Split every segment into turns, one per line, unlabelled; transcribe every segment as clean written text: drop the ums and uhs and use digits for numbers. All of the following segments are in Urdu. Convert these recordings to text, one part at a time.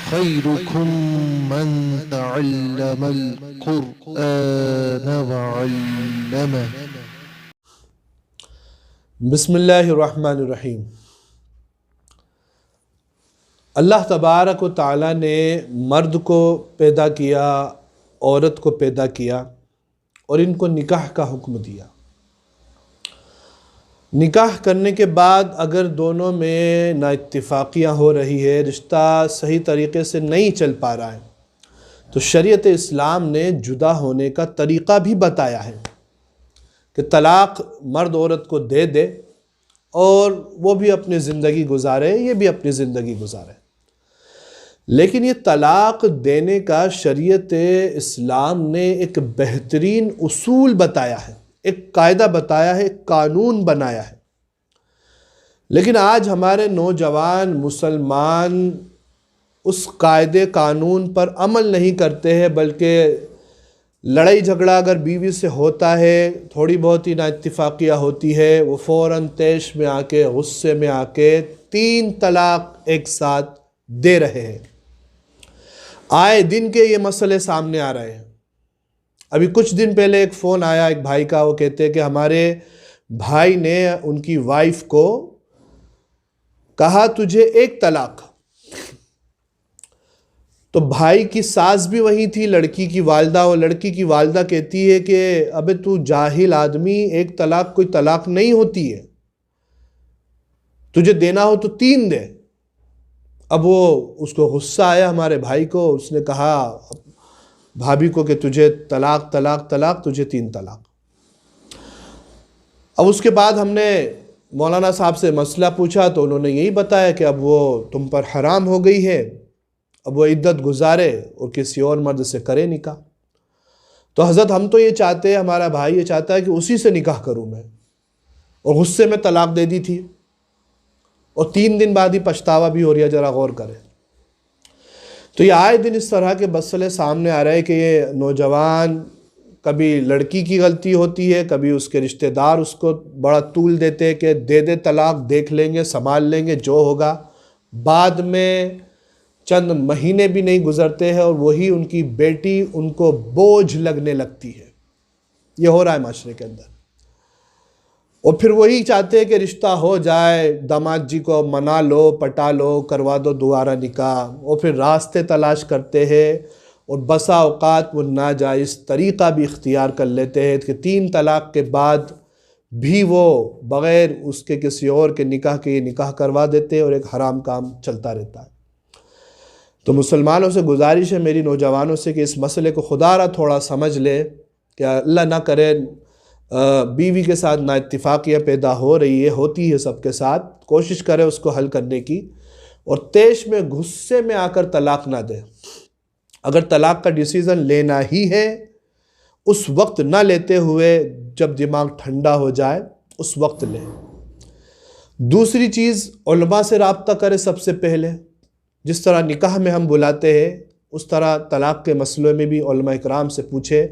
خيركم من تعلم القرآن وعلمه۔
بسم اللہ الرحمن الرحیم۔ اللہ تبارک و تعالیٰ نے مرد کو پیدا کیا، عورت کو پیدا کیا اور ان کو نکاح کا حکم دیا۔ نکاح کرنے کے بعد اگر دونوں میں نا اتفاقیاں ہو رہی ہے، رشتہ صحیح طریقے سے نہیں چل پا رہا ہے، تو شریعت اسلام نے جدا ہونے کا طریقہ بھی بتایا ہے کہ طلاق مرد عورت کو دے دے اور وہ بھی اپنی زندگی گزارے، یہ بھی اپنی زندگی گزارے۔ لیکن یہ طلاق دینے کا شریعت اسلام نے ایک بہترین اصول بتایا ہے، ایک قاعدہ بتایا ہے، ایک قانون بنایا ہے۔ لیکن آج ہمارے نوجوان مسلمان اس قاعدے قانون پر عمل نہیں کرتے ہیں، بلکہ لڑائی جھگڑا اگر بیوی سے ہوتا ہے، تھوڑی بہت ہی نا اتفاقیہ ہوتی ہے، وہ فوراً طیش میں آ کے، غصے میں آ کے 3 طلاق ایک ساتھ دے رہے ہیں۔ آئے دن کے یہ مسئلے سامنے آ رہے ہیں۔ ابھی کچھ دن پہلے ایک فون آیا ایک بھائی کا، وہ کہتے ہیں کہ ہمارے بھائی نے ان کی وائف کو کہا تجھے 1 طلاق۔ تو بھائی کی ساس بھی وہیں تھی، لڑکی کی والدہ، اور لڑکی کی والدہ کہتی ہے کہ ابے تو جاہل آدمی، 1 طلاق کوئی طلاق نہیں ہوتی ہے، تجھے دینا ہو تو 3 دے۔ اب وہ اس کو غصہ آیا ہمارے بھائی کو، اس نے کہا بھابھی کو کہ تجھے طلاق طلاق طلاق، تجھے 3 طلاق۔ اب اس کے بعد ہم نے مولانا صاحب سے مسئلہ پوچھا تو انہوں نے یہی بتایا کہ اب وہ تم پر حرام ہو گئی ہے، اب وہ عدت گزارے اور کسی اور مرد سے کرے نکاح۔ تو حضرت ہم تو یہ چاہتے ہیں، ہمارا بھائی یہ چاہتا ہے کہ اسی سے نکاح کروں میں، اور غصے میں طلاق دے دی تھی، اور 3 دن بعد ہی پچھتاوا بھی ہو رہا ہے، ذرا غور کرے۔ تو یہ آئے دن اس طرح کے مسئلے سامنے آ رہے ہیں کہ یہ نوجوان، کبھی لڑکی کی غلطی ہوتی ہے، کبھی اس کے رشتہ دار اس کو بڑا طول دیتے ہیں کہ دے دے طلاق، دیکھ لیں گے، سنبھال لیں گے، جو ہوگا۔ بعد میں چند مہینے بھی نہیں گزرتے ہیں اور وہی ان کی بیٹی ان کو بوجھ لگنے لگتی ہے۔ یہ ہو رہا ہے معاشرے کے اندر۔ اور پھر وہی چاہتے ہیں کہ رشتہ ہو جائے، داماد جی کو منا لو، پٹا لو، کروا دو دوبارہ نکاح، اور پھر راستے تلاش کرتے ہیں، اور بسا اوقات وہ ناجائز طریقہ بھی اختیار کر لیتے ہیں کہ 3 طلاق کے بعد بھی وہ بغیر اس کے کسی اور کے نکاح کے نکاح کروا دیتے ہیں، اور ایک حرام کام چلتا رہتا ہے۔ تو مسلمانوں سے گزارش ہے میری، نوجوانوں سے، کہ اس مسئلے کو خدا را تھوڑا سمجھ لے کہ اللہ نہ کرے بیوی کے ساتھ نا اتفاقیہ پیدا ہو رہی ہے، ہوتی ہے سب کے ساتھ، کوشش کرے اس کو حل کرنے کی، اور طیش میں غصے میں آ کر طلاق نہ دے۔ اگر طلاق کا ڈیسیزن لینا ہی ہے، اس وقت نہ لیتے ہوئے جب دماغ ٹھنڈا ہو جائے اس وقت لے۔ دوسری چیز، علماء سے رابطہ کرے سب سے پہلے۔ جس طرح نکاح میں ہم بلاتے ہیں، اس طرح طلاق کے مسئلے میں بھی علماء اکرام سے پوچھے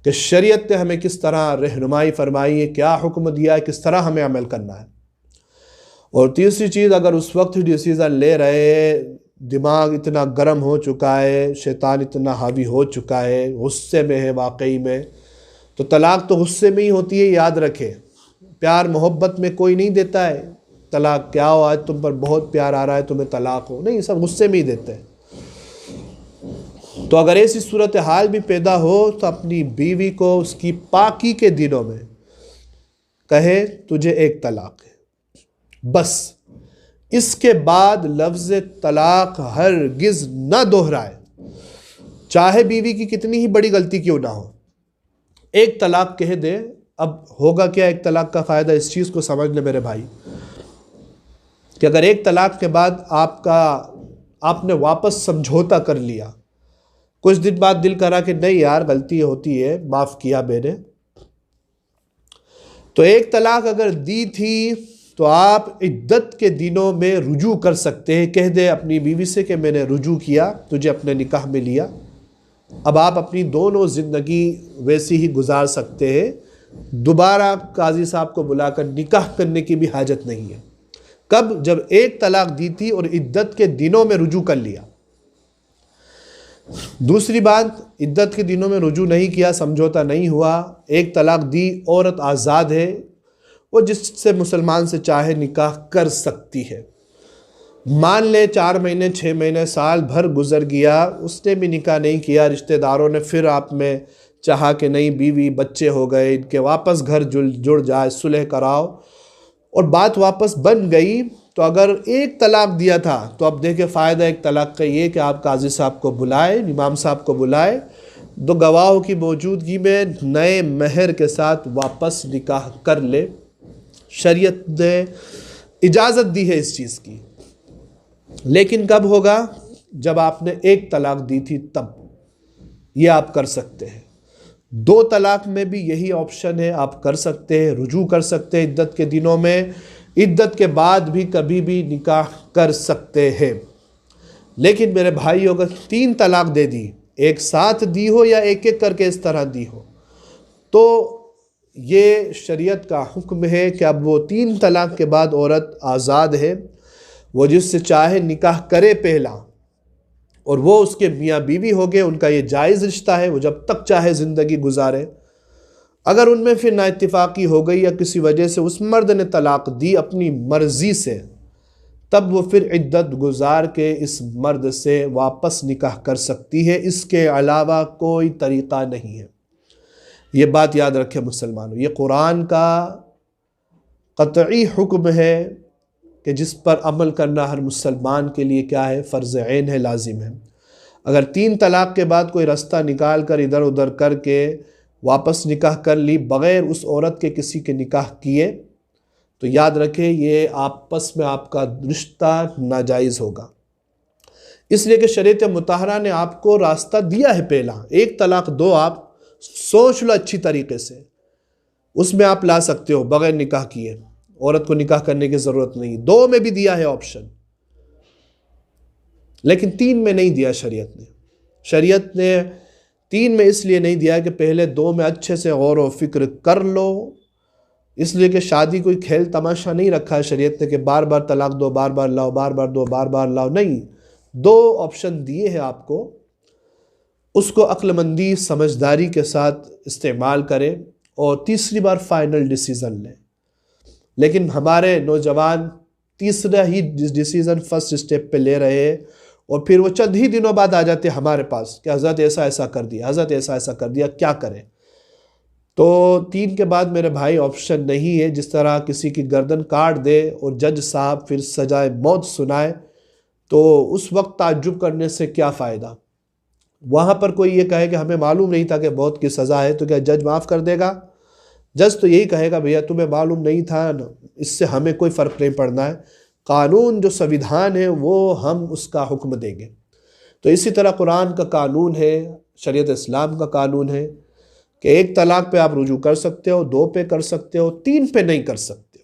کہ شریعت نے ہمیں کس طرح رہنمائی فرمائی ہے، کیا حکم دیا ہے، کس طرح ہمیں عمل کرنا ہے۔ اور تیسری چیز، اگر اس وقت ڈیسیزن لے رہے، دماغ اتنا گرم ہو چکا ہے، شیطان اتنا حاوی ہو چکا ہے، غصے میں ہے واقعی میں، تو طلاق تو غصے میں ہی ہوتی ہے، یاد رکھے۔ پیار محبت میں کوئی نہیں دیتا ہے طلاق، کیا ہو آج تم پر بہت پیار آ رہا ہے تمہیں طلاق ہو، نہیں، سب غصے میں ہی دیتے ہیں۔ تو اگر ایسی صورتحال بھی پیدا ہو تو اپنی بیوی کو اس کی پاکی کے دنوں میں کہے تجھے 1 طلاق ہے، بس۔ اس کے بعد لفظ طلاق ہرگز نہ دہرائے، چاہے بیوی کی کتنی ہی بڑی غلطی کیوں نہ ہو، 1 طلاق کہہ دے۔ اب ہوگا کیا 1 طلاق کا فائدہ؟ اس چیز کو سمجھ لے میرے بھائی کہ اگر 1 طلاق کے بعد آپ نے واپس سمجھوتا کر لیا، کچھ دن بعد دل کرا کہ نہیں یار غلطی ہوتی ہے، معاف کیا میں نے، تو 1 طلاق اگر دی تھی تو آپ عدت کے دنوں میں رجوع کر سکتے ہیں۔ کہہ دے اپنی بیوی سے کہ میں نے رجوع کیا، تجھے اپنے نکاح میں لیا، اب آپ اپنی دونوں زندگی ویسی ہی گزار سکتے ہیں، دوبارہ قاضی صاحب کو بلا کر نکاح کرنے کی بھی حاجت نہیں ہے۔ کب؟ جب 1 طلاق دی تھی اور عدت کے دنوں میں رجوع کر لیا۔ دوسری بات، عدت کے دنوں میں رجوع نہیں کیا، سمجھوتا نہیں ہوا، ایک طلاق دی، عورت آزاد ہے، وہ جس سے مسلمان سے چاہے نکاح کر سکتی ہے۔ مان لے 4 مہینے 6 مہینے سال بھر گزر گیا، اس نے بھی نکاح نہیں کیا، رشتہ داروں نے پھر آپ میں چاہا کہ نہیں بیوی بچے ہو گئے ان کے، واپس گھر جڑ جائے، صلح کراؤ، اور بات واپس بن گئی، تو اگر ایک طلاق دیا تھا تو اب دیکھیں فائدہ ایک طلاق کا یہ کہ آپ قاضی صاحب کو بلائے، امام صاحب کو بلائے، 2 گواہوں کی موجودگی میں نئے مہر کے ساتھ واپس نکاح کر لے۔ شریعت نے اجازت دی ہے اس چیز کی، لیکن کب ہوگا؟ جب آپ نے ایک طلاق دی تھی تب یہ آپ کر سکتے ہیں۔ 2 طلاق میں بھی یہی آپشن ہے، آپ کر سکتے ہیں، رجوع کر سکتے ہیں عدت کے دنوں میں، عدت کے بعد بھی کبھی بھی نکاح کر سکتے ہیں۔ لیکن میرے بھائی اگر 3 طلاق دے دی، ایک ساتھ دی ہو یا ایک ایک کر کے اس طرح دی ہو، تو یہ شریعت کا حکم ہے کہ اب وہ 3 طلاق کے بعد عورت آزاد ہے، وہ جس سے چاہے نکاح کرے پہلا، اور وہ اس کے میاں بیوی ہو گئے، ان کا یہ جائز رشتہ ہے، وہ جب تک چاہے زندگی گزارے۔ اگر ان میں پھر نا اتفاقی ہو گئی یا کسی وجہ سے اس مرد نے طلاق دی اپنی مرضی سے، تب وہ پھر عدت گزار کے اس مرد سے واپس نکاح کر سکتی ہے، اس کے علاوہ کوئی طریقہ نہیں ہے۔ یہ بات یاد رکھے مسلمانوں، یہ قرآن کا قطعی حکم ہے کہ جس پر عمل کرنا ہر مسلمان کے لیے کیا ہے؟ فرض عین ہے، لازم ہے۔ اگر 3 طلاق کے بعد کوئی رستہ نکال کر ادھر ادھر کر کے واپس نکاح کر لی بغیر اس عورت کے کسی کے نکاح کیے، تو یاد رکھیں یہ آپس میں آپ کا رشتہ ناجائز ہوگا۔ اس لیے کہ شریعت مطہرہ نے آپ کو راستہ دیا ہے پہلا، ایک طلاق دو، آپ سوچ لو اچھی طریقے سے، اس میں آپ لا سکتے ہو بغیر نکاح کیے، عورت کو نکاح کرنے کی ضرورت نہیں۔ 2 میں بھی دیا ہے آپشن، لیکن 3 میں نہیں دیا شریعت نے۔ شریعت نے 3 میں اس لیے نہیں دیا کہ پہلے 2 میں اچھے سے غور و فکر کر لو، اس لیے کہ شادی کوئی کھیل تماشا نہیں رکھا ہے شریعت نے کہ بار بار طلاق دو، بار بار لاؤ، بار بار دو، بار بار لاؤ، نہیں۔ 2 آپشن دیے ہیں آپ کو، اس کو عقل مندی سمجھداری کے ساتھ استعمال کریں اور تیسری بار فائنل ڈیسیزن لیں۔ لیکن ہمارے نوجوان تیسرا ہی ڈیسیزن فرسٹ اسٹیپ پہ لے رہے ہیں، اور پھر وہ چند ہی دنوں بعد آ جاتے ہیں ہمارے پاس کہ حضرت ایسا ایسا کر دیا، حضرت ایسا ایسا کر دیا، کیا کریں؟ تو 3 کے بعد میرے بھائی آپشن نہیں ہے۔ جس طرح کسی کی گردن کاٹ دے اور جج صاحب پھر سزائے موت سنائے، تو اس وقت تعجب کرنے سے کیا فائدہ؟ وہاں پر کوئی یہ کہے کہ ہمیں معلوم نہیں تھا کہ موت کی سزا ہے، تو کیا جج معاف کر دے گا؟ جج تو یہی کہے گا بھیا تمہیں معلوم نہیں تھا، اس سے ہمیں کوئی فرق نہیں پڑنا ہے، قانون جو سویدھان ہے وہ ہم اس کا حکم دیں گے۔ تو اسی طرح قرآن کا قانون ہے، شریعت اسلام کا قانون ہے کہ ایک طلاق پہ آپ رجوع کر سکتے ہو، 2 پہ کر سکتے ہو، 3 پہ نہیں کر سکتے ہو۔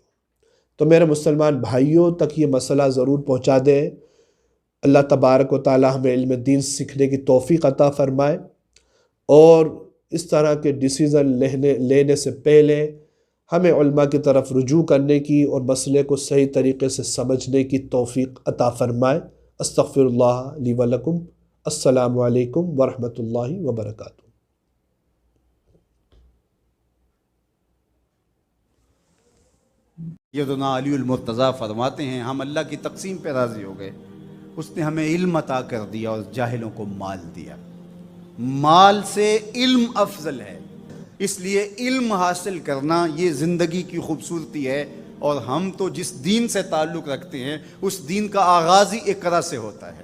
تو میرے مسلمان بھائیوں تک یہ مسئلہ ضرور پہنچا دے۔ اللہ تبارک و تعالی ہمیں علم دین سیکھنے کی توفیق عطا فرمائے، اور اس طرح کے ڈیسیزن لینے سے پہلے ہمیں علماء کی طرف رجوع کرنے کی اور مسئلے کو صحیح طریقے سے سمجھنے کی توفیق عطا فرمائے۔ استغفر اللہ لی ولکم۔ السلام علیکم ورحمۃ اللہ وبرکاتہ۔
سیدنا علی المرتضیٰ فرماتے ہیں ہم اللہ کی تقسیم پہ راضی ہو گئے، اس نے ہمیں علم عطا کر دیا اور جاہلوں کو مال دیا۔ مال سے علم افضل ہے، اس لیے علم حاصل کرنا یہ زندگی کی خوبصورتی ہے، اور ہم تو جس دین سے تعلق رکھتے ہیں اس دین کا آغاز ہی اقرا سے ہوتا ہے۔